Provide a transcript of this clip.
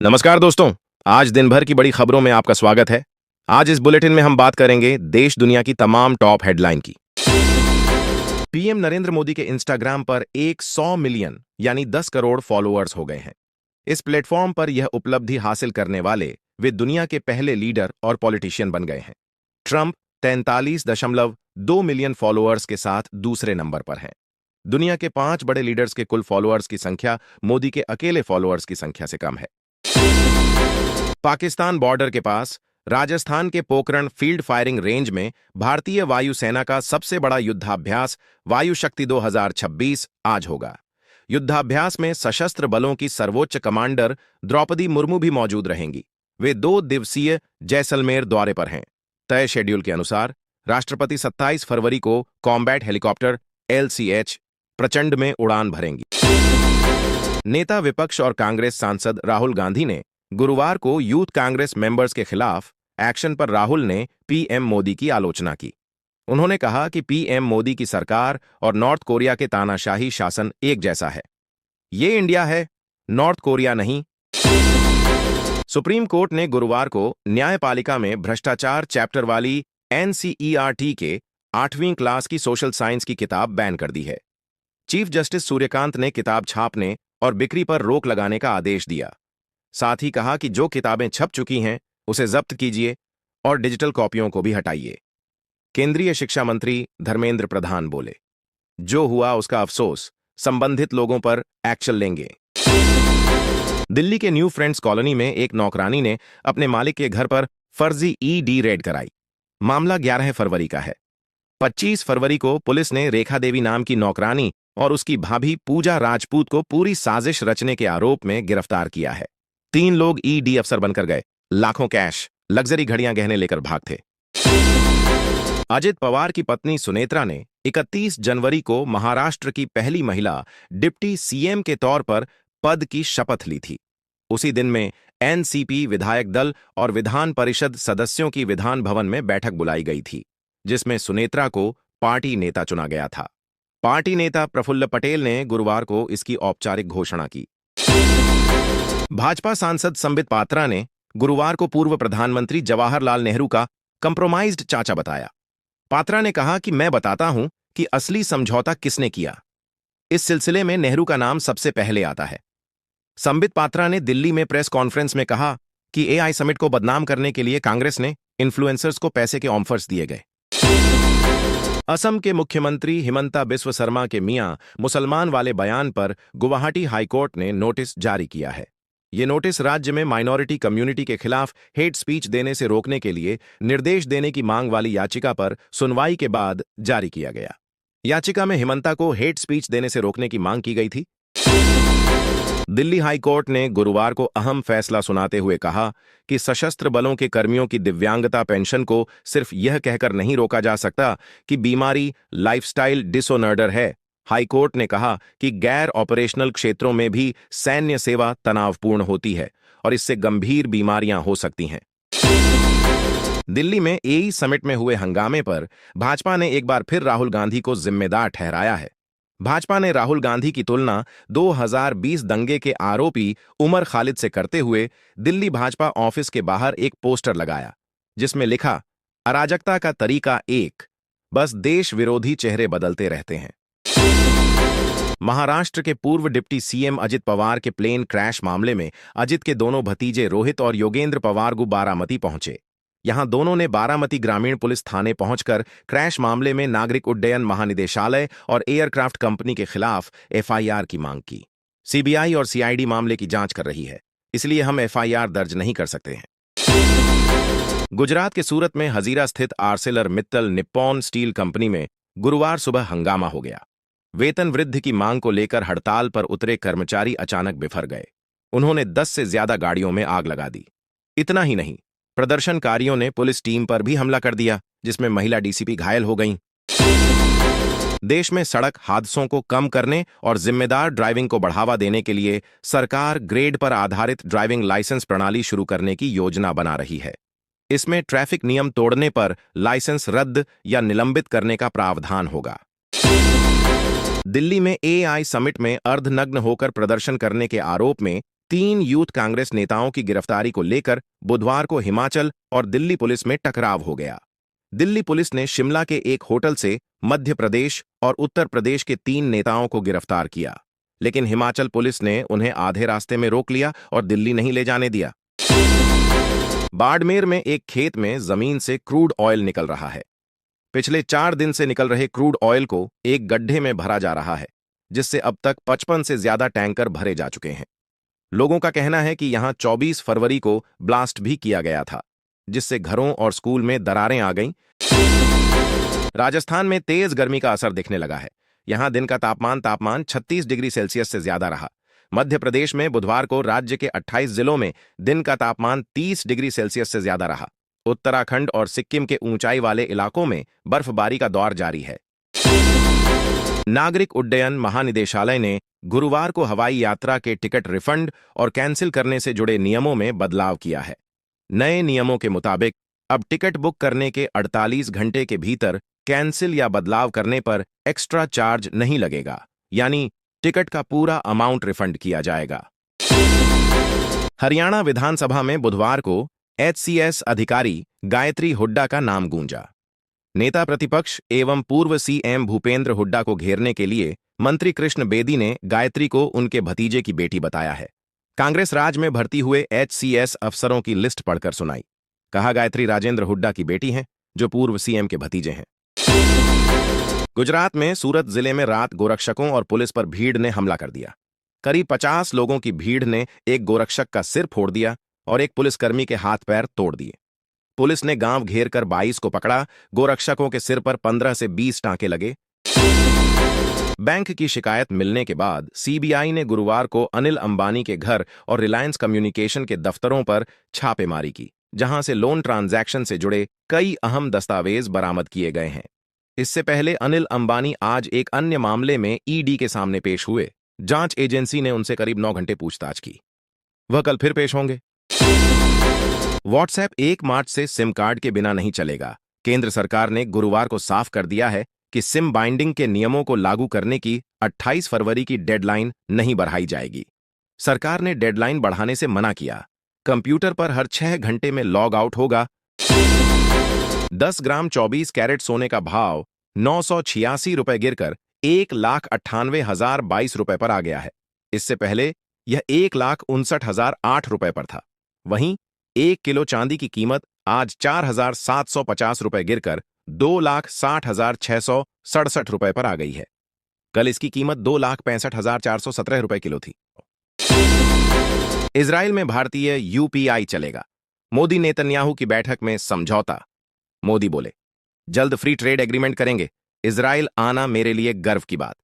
नमस्कार दोस्तों। आज दिन भर की बड़ी खबरों में आपका स्वागत है। आज इस बुलेटिन में हम बात करेंगे देश दुनिया की तमाम टॉप हेडलाइन की। पीएम नरेंद्र मोदी के इंस्टाग्राम पर 100 मिलियन यानी 10 करोड़ फॉलोअर्स हो गए हैं। इस प्लेटफॉर्म पर यह उपलब्धि हासिल करने वाले वे दुनिया के पहले लीडर और पॉलिटिशियन बन गए हैं। ट्रंप 43.2 मिलियन फॉलोअर्स के साथ दूसरे नंबर पर हैं। दुनिया के 5 बड़े लीडर्स के कुल फॉलोअर्स की संख्या मोदी के अकेले फॉलोअर्स की संख्या से कम है। पाकिस्तान बॉर्डर के पास राजस्थान के पोखरण फील्ड फायरिंग रेंज में भारतीय वायुसेना का सबसे बड़ा युद्धाभ्यास वायु शक्ति 2026 आज होगा। युद्धाभ्यास में सशस्त्र बलों की सर्वोच्च कमांडर द्रौपदी मुर्मू भी मौजूद रहेंगी। वे 2 दिवसीय जैसलमेर दौरे पर हैं। तय शेड्यूल के अनुसार राष्ट्रपति 27 फरवरी को कॉम्बैट हेलीकॉप्टर LCH प्रचंड में उड़ान भरेंगी। नेता विपक्ष और कांग्रेस सांसद राहुल गांधी ने गुरुवार को यूथ कांग्रेस मेंबर्स के खिलाफ एक्शन पर राहुल ने पीएम मोदी की आलोचना की। उन्होंने कहा कि पीएम मोदी की सरकार और नॉर्थ कोरिया के तानाशाही शासन एक जैसा है। ये इंडिया है, नॉर्थ कोरिया नहीं। सुप्रीम कोर्ट ने गुरुवार को न्यायपालिका में भ्रष्टाचार चैप्टर वाली NCERT के 8वीं क्लास की सोशल साइंस की किताब बैन कर दी है। चीफ जस्टिस सूर्यकांत ने किताब छापने और बिक्री पर रोक लगाने का आदेश दिया। साथ ही कहा कि जो किताबें छप चुकी हैं उसे जब्त कीजिए और डिजिटल कॉपियों को भी हटाइए। केंद्रीय शिक्षा मंत्री धर्मेंद्र प्रधान बोले, जो हुआ उसका अफसोस, संबंधित लोगों पर एक्शन लेंगे। दिल्ली के न्यू फ्रेंड्स कॉलोनी में एक नौकरानी ने अपने मालिक के घर पर फर्जी ED रेड कराई। मामला 11 फरवरी का है। 25 फरवरी को पुलिस ने रेखा देवी नाम की नौकरानी और उसकी भाभी पूजा राजपूत को पूरी साजिश रचने के आरोप में गिरफ्तार किया है। 3 लोग ED अफसर बनकर गए, लाखों कैश, लग्जरी घड़ियां गहने लेकर भाग थे। अजित पवार की पत्नी सुनेत्रा ने 31 जनवरी को महाराष्ट्र की पहली महिला डिप्टी CM के तौर पर पद की शपथ ली थी। उसी दिन में NCP विधायक दल और विधान परिषद सदस्यों की विधान भवन में बैठक बुलाई गई थी, जिसमें सुनेत्रा को पार्टी नेता चुना गया था। पार्टी नेता प्रफुल्ल पटेल ने गुरुवार को इसकी औपचारिक घोषणा की। भाजपा सांसद संबित पात्रा ने गुरुवार को पूर्व प्रधानमंत्री जवाहरलाल नेहरू का कंप्रोमाइज्ड चाचा बताया। पात्रा ने कहा कि मैं बताता हूं कि असली समझौता किसने किया। इस सिलसिले में नेहरू का नाम सबसे पहले आता है। संबित पात्रा ने दिल्ली में प्रेस कॉन्फ्रेंस में कहा कि AI समिट को बदनाम करने के लिए कांग्रेस ने इन्फ्लुएंसर्स को पैसे के ऑफर्स दिए गए। असम के मुख्यमंत्री हिमंता बिस्व शर्मा के मियां मुसलमान वाले बयान पर गुवाहाटी हाईकोर्ट ने नोटिस जारी किया है। ये नोटिस राज्य में माइनॉरिटी कम्युनिटी के खिलाफ हेट स्पीच देने से रोकने के लिए निर्देश देने की मांग वाली याचिका पर सुनवाई के बाद जारी किया गया। याचिका में हिमंता को हेट स्पीच देने से रोकने की मांग की गई थी। दिल्ली हाईकोर्ट ने गुरुवार को अहम फैसला सुनाते हुए कहा कि सशस्त्र बलों के कर्मियों की दिव्यांगता पेंशन को सिर्फ यह कहकर नहीं रोका जा सकता कि बीमारी लाइफस्टाइल डिसऑर्डर है। हाईकोर्ट ने कहा कि गैर ऑपरेशनल क्षेत्रों में भी सैन्य सेवा तनावपूर्ण होती है और इससे गंभीर बीमारियां हो सकती हैं। दिल्ली में AI समिट में हुए हंगामे पर भाजपा ने एक बार फिर राहुल गांधी को जिम्मेदार ठहराया है। भाजपा ने राहुल गांधी की तुलना 2020 दंगे के आरोपी उमर खालिद से करते हुए दिल्ली भाजपा ऑफिस के बाहर एक पोस्टर लगाया, जिसमें लिखा, अराजकता का तरीका एक, बस देश विरोधी चेहरे बदलते रहते हैं। महाराष्ट्र के पूर्व डिप्टी CM अजित पवार के प्लेन क्रैश मामले में अजित के दोनों भतीजे रोहित और योगेंद्र पवार बारामती पहुंचे। यहां दोनों ने बारामती ग्रामीण पुलिस थाने पहुंचकर क्रैश मामले में नागरिक उड्डयन महानिदेशालय और एयरक्राफ्ट कंपनी के खिलाफ FIR की मांग की। CBI और CID मामले की जांच कर रही है, इसलिए हम FIR दर्ज नहीं कर सकते हैं। गुजरात के सूरत में हजीरा स्थित Arcelor Mittal Nippon steel company में गुरुवार सुबह हंगामा हो गया। वेतन वृद्धि की मांग को लेकर हड़ताल पर उतरे कर्मचारी अचानक बिफर गए। उन्होंने 10 से ज्यादा गाड़ियों में आग लगा दी। इतना ही नहीं, प्रदर्शनकारियों ने पुलिस टीम पर भी हमला कर दिया, जिसमें महिला DCP घायल हो गईं। देश में सड़क हादसों को कम करने और जिम्मेदार ड्राइविंग को बढ़ावा देने के लिए सरकार ग्रेड पर आधारित ड्राइविंग लाइसेंस प्रणाली शुरू करने की योजना बना रही है। इसमें ट्रैफिक नियम तोड़ने पर लाइसेंस रद्द या निलंबित करने का प्रावधान होगा। दिल्ली में AI समिट में अर्धनग्न होकर प्रदर्शन करने के आरोप में 3 यूथ कांग्रेस नेताओं की गिरफ्तारी को लेकर बुधवार को हिमाचल और दिल्ली पुलिस में टकराव हो गया। दिल्ली पुलिस ने शिमला के एक होटल से मध्य प्रदेश और उत्तर प्रदेश के 3 नेताओं को गिरफ्तार किया, लेकिन हिमाचल पुलिस ने उन्हें आधे रास्ते में रोक लिया और दिल्ली नहीं ले जाने दिया। बाड़मेर में एक खेत में जमीन से क्रूड ऑयल निकल रहा है। पिछले 4 दिन से निकल रहे क्रूड ऑयल को एक गड्ढे में भरा जा रहा है, जिससे अब तक 55 से ज्यादा टैंकर भरे जा चुके हैं। लोगों का कहना है कि यहां 24 फरवरी को ब्लास्ट भी किया गया था, जिससे घरों और स्कूल में दरारें आ गईं। राजस्थान में तेज गर्मी का असर दिखने लगा है। यहां दिन का तापमान 36 डिग्री सेल्सियस से ज्यादा रहा। मध्य प्रदेश में बुधवार को राज्य के 28 जिलों में दिन का तापमान 30 डिग्री सेल्सियस से ज्यादा रहा। उत्तराखंड और सिक्किम के ऊंचाई वाले इलाकों में बर्फबारी का दौर जारी है। नागरिक उड्डयन महानिदेशालय ने गुरुवार को हवाई यात्रा के टिकट रिफंड और कैंसिल करने से जुड़े नियमों में बदलाव किया है। नए नियमों के मुताबिक अब टिकट बुक करने के 48 घंटे के भीतर कैंसिल या बदलाव करने पर एक्स्ट्रा चार्ज नहीं लगेगा, यानी टिकट का पूरा अमाउंट रिफंड किया जाएगा। हरियाणा विधानसभा में बुधवार को HCS अधिकारी गायत्री हुड्डा का नाम गूंजा। नेता प्रतिपक्ष एवं पूर्व CM भूपेंद्र हुड्डा को घेरने के लिए मंत्री कृष्ण बेदी ने गायत्री को उनके भतीजे की बेटी बताया है। कांग्रेस राज में भर्ती हुए HCS अफसरों की लिस्ट पढ़कर सुनाई। कहा, गायत्री राजेंद्र हुड्डा की बेटी हैं, जो पूर्व CM के भतीजे हैं। गुजरात में सूरत जिले में रात गोरक्षकों और पुलिस पर भीड़ ने हमला कर दिया। करीब 50 लोगों की भीड़ ने एक गोरक्षक का सिर फोड़ दिया और एक पुलिसकर्मी के हाथ पैर तोड़ दिए। पुलिस ने गांव घेर कर 22 को पकड़ा। गोरक्षकों के सिर पर 15 से 20 टांके लगे। बैंक की शिकायत मिलने के बाद CBI ने गुरुवार को अनिल अंबानी के घर और रिलायंस कम्युनिकेशन के दफ्तरों पर छापेमारी की, जहां से लोन ट्रांजैक्शन से जुड़े कई अहम दस्तावेज बरामद किए गए हैं। इससे पहले अनिल अंबानी आज एक अन्य मामले में ED के सामने पेश हुए। जांच एजेंसी ने उनसे करीब 9 घंटे पूछताछ की। वह कल फिर पेश होंगे। व्हाट्सएप 1 मार्च से सिम कार्ड के बिना नहीं चलेगा। केंद्र सरकार ने गुरुवार को साफ कर दिया है कि सिम बाइंडिंग के नियमों को लागू करने की 28 फरवरी की डेडलाइन नहीं बढ़ाई जाएगी। सरकार ने डेडलाइन बढ़ाने से मना किया। कंप्यूटर पर हर 6 घंटे में लॉग आउट होगा। 10 ग्राम 24 कैरेट सोने का भाव 986 रुपए गिरकर 1,98,022 रुपए पर आ गया है। इससे पहले यह 1,59,008 रुपए पर था। वहीं 1 किलो चांदी की कीमत आज 4,750 रुपए गिरकर 2,60,667 रुपए पर आ गई है। कल इसकी कीमत 2,65,417 रुपए किलो थी। इजराइल में भारतीय UPI चलेगा। मोदी नेतन्याहू की बैठक में समझौता। मोदी बोले, जल्द फ्री ट्रेड एग्रीमेंट करेंगे। इजराइल आना मेरे लिए गर्व की बात।